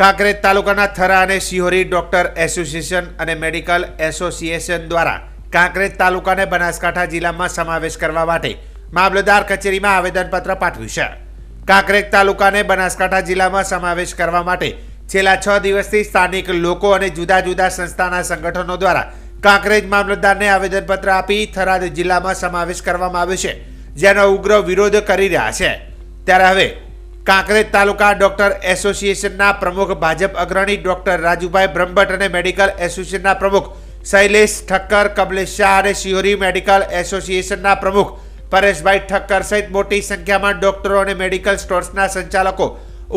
કાંકરેજ તાલુકાના થરા અને Shihori doctor association અને મેડિકલ એસોસિએશન દ્વારા કાંકરેજ તાલુકાને બનાસકાંઠા જિલ્લામાં સમાવેશ કરવા માટે મામલતદાર કચેરીમાં આવેદનપત્ર પાઠવ્યું છે. કાંકરેજ તાલુકાને બનાસકાંઠા જિલ્લામાં સમાવેશ કરવા માટે છેલ્લા 6 દિવસથી સ્થાનિક લોકો અને જુદા જુદા સંસ્થાના સંગઠનો દ્વારા કાંકરેજ મામલતદારને આવેદનપત્ર આપી થરાદ જિલ્લામાં સમાવેશ કરવામાં આવ્યો છે, જેનો ઉગ્ર વિરોધ કરી રહ્યા છે. ત્યારે હવે કાંકરેજ તાલુકા ડોક્ટર એસોસિએશનના પ્રમુખ ભાજપ અગ્રણી ડોક્ટર રાજુભાઈ બ્રહ્મભટ્ટ અને મેડિકલ એસોસિએશનના પ્રમુખ શૈલેષ ઠક્કર, કમલેશ શાહ અને શિહોરી મેડિકલ એસોસિએશનના પ્રમુખ પરેશભાઈ ઠક્કર સહિત મોટી સંખ્યામાં ડોક્ટરો અને મેડિકલ સ્ટોર્સના સંચાલકો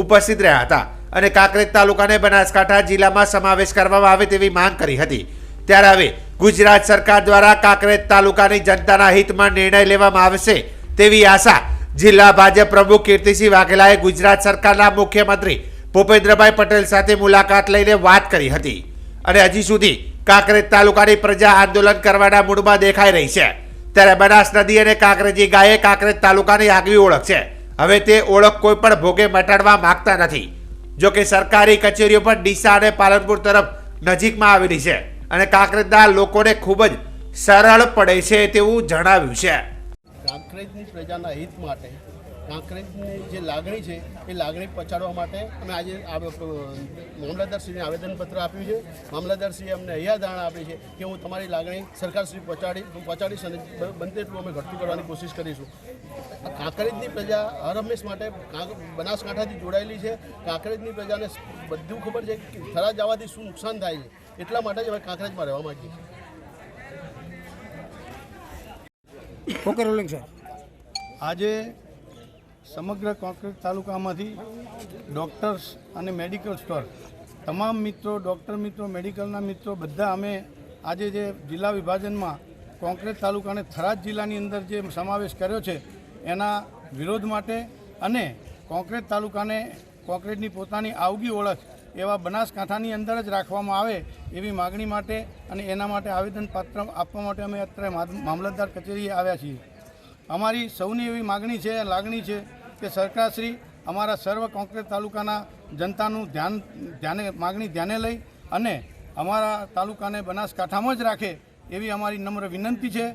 ઉપસ્થિત રહ્યા હતા અને કાંકરેજ તાલુકાને બનાસકાંઠા જિલ્લામાં સમાવેશ કરવામાં આવે તેવી માંગ કરી હતી. ત્યારે હવે ગુજરાત સરકાર દ્વારા કાંકરેજ તાલુકાની જનતાના હિતમાં નિર્ણય લેવામાં આવશે તેવી આશા જિલ્લા ભાજપ પ્રમુખ કીર્તિસિંહ વાઘેલાએ ગુજરાત સરકારના મુખ્યમંત્રી ભૂપેન્દ્રભાઈ પટેલ સાથે મુલાકાત લઈને વાત કરી હતી અને હજી સુધી કાંકરેજ તાલુકાની પ્રજા આંદોલન કરવાના મૂડમાં દેખાઈ રહી છે. ત્યારે બનાસ નદી અને કાંકરેજી ગાયે કાંકરેજ તાલુકાની આગવી ઓળખ છે. હવે તે ઓળખ કોઈ પણ ભોગે મટાડવા માંગતા નથી. જો કે સરકારી કચેરીઓ પણ ડીસા અને પાલનપુર તરફ નજીકમાં આવેલી છે અને કાંકરેજના લોકોને ખૂબ જ સરળ પડે છે તેવું જણાવ્યું છે. કાંકરેજની પ્રજાના હિત માટે કાંકરેજની જે લાગણી છે એ લાગણી પહોંચાડવા માટે અમે આજે મામલતદારશ્રીને આવેદનપત્ર આપ્યું છે. મામલતદારશ્રીએ અમને હૈયાધારણા આપી છે કે હું તમારી લાગણી સરકારશ્રી પહોંચાડીશ અને બનતે એટલું અમે ઘટતું કરવાની કોશિશ કરીશું. કાંકરેજની પ્રજા હર હંમેશ માટે બનાસકાંઠાથી જોડાયેલી છે. કાંકરેજની પ્રજાને બધું ખબર છે કે થરા જવાથી શું નુકસાન થાય છે, એટલા માટે જ અમે કાંકરેજમાં રહેવા માંગીએ છીએ. આજે સમગ્ર કાંકરેજ તાલુકામાંથી ડૉક્ટર્સ અને મેડિકલ સ્ટોર તમામ મિત્રો, ડૉક્ટર મિત્રો, મેડિકલના મિત્રો બધા અમે આજે જે જિલ્લા વિભાજનમાં કાંકરેજ તાલુકાને થરાદ જિલ્લાની અંદર જે સમાવેશ કર્યો છે એના વિરોધ માટે અને કાંકરેજ તાલુકાને કાંકરેજની પોતાની આગવી ઓળખ એવા બનાસકાંઠાની અંદર જ રાખવામાં આવે એવી માગણી માટે અને એના માટે આવેદનપત્ર આપવા માટે અમે અત્યારે મામલતદાર કચેરીએ આવ્યા છીએ. અમારી સૌની એવી માગણી છે, લાગણી છે કે સરકારશ્રી અમારા સર્વ કાંકરેજ તાલુકાના જનતાનું માગણી ધ્યાને લઈ અને અમારા તાલુકાને બનાસકાંઠામાં જ રાખે એવી અમારી નમ્ર વિનંતી છે.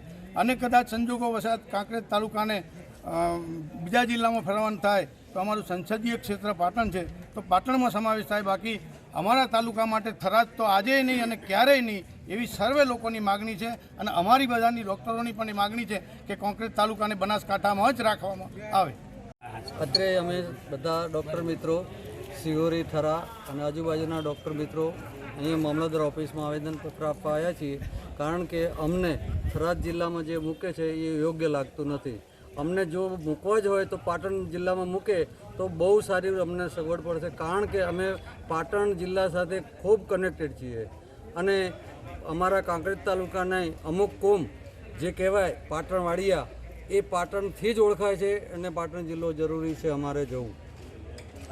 અને કદાચ સંજોગો વસાત કાંકરેજ તાલુકાને બીજા જિલ્લામાં ફરવાનું થાય તો અમારું સંસદીય ક્ષેત્ર પાટણ છે તો પાટણમાં સમાવેશ થાય. બાકી અમારા તાલુકા માટે થરાદ તો આજે નહીં અને ક્યારેય નહીં એવી સર્વે લોકોની માગણી છે અને અમારી બધાની ડૉક્ટરોની પણ માગણી છે કે કાંકરેજ તાલુકાને બનાસકાંઠામાં જ રાખવામાં આવે. અત્રે અમે બધા ડૉક્ટર મિત્રો શિહોરી, થરા અને આજુબાજુના ડૉક્ટર મિત્રો અહીંયા મામલતદાર ઓફિસમાં આવેદનપત્ર આપવા આવ્યા છીએ. કારણ કે અમને થરાદ જિલ્લામાં જે મૂકે છે એ યોગ્ય લાગતું નથી. અમને જો મૂકવા જ હોય તો પાટણ જિલ્લામાં મૂકે તો બહુ સારી અમને સગવડ પડશે. કારણ કે અમે પાટણ જિલ્લા સાથે ખૂબ કનેક્ટેડ છીએ અને અમારા કાંકરેજ તાલુકાના અમુક કોમ જે કહેવાય પાટણવાડિયા એ પાટણથી જ ઓળખાય છે અને પાટણ જિલ્લો જરૂરી છે અમારે જવું.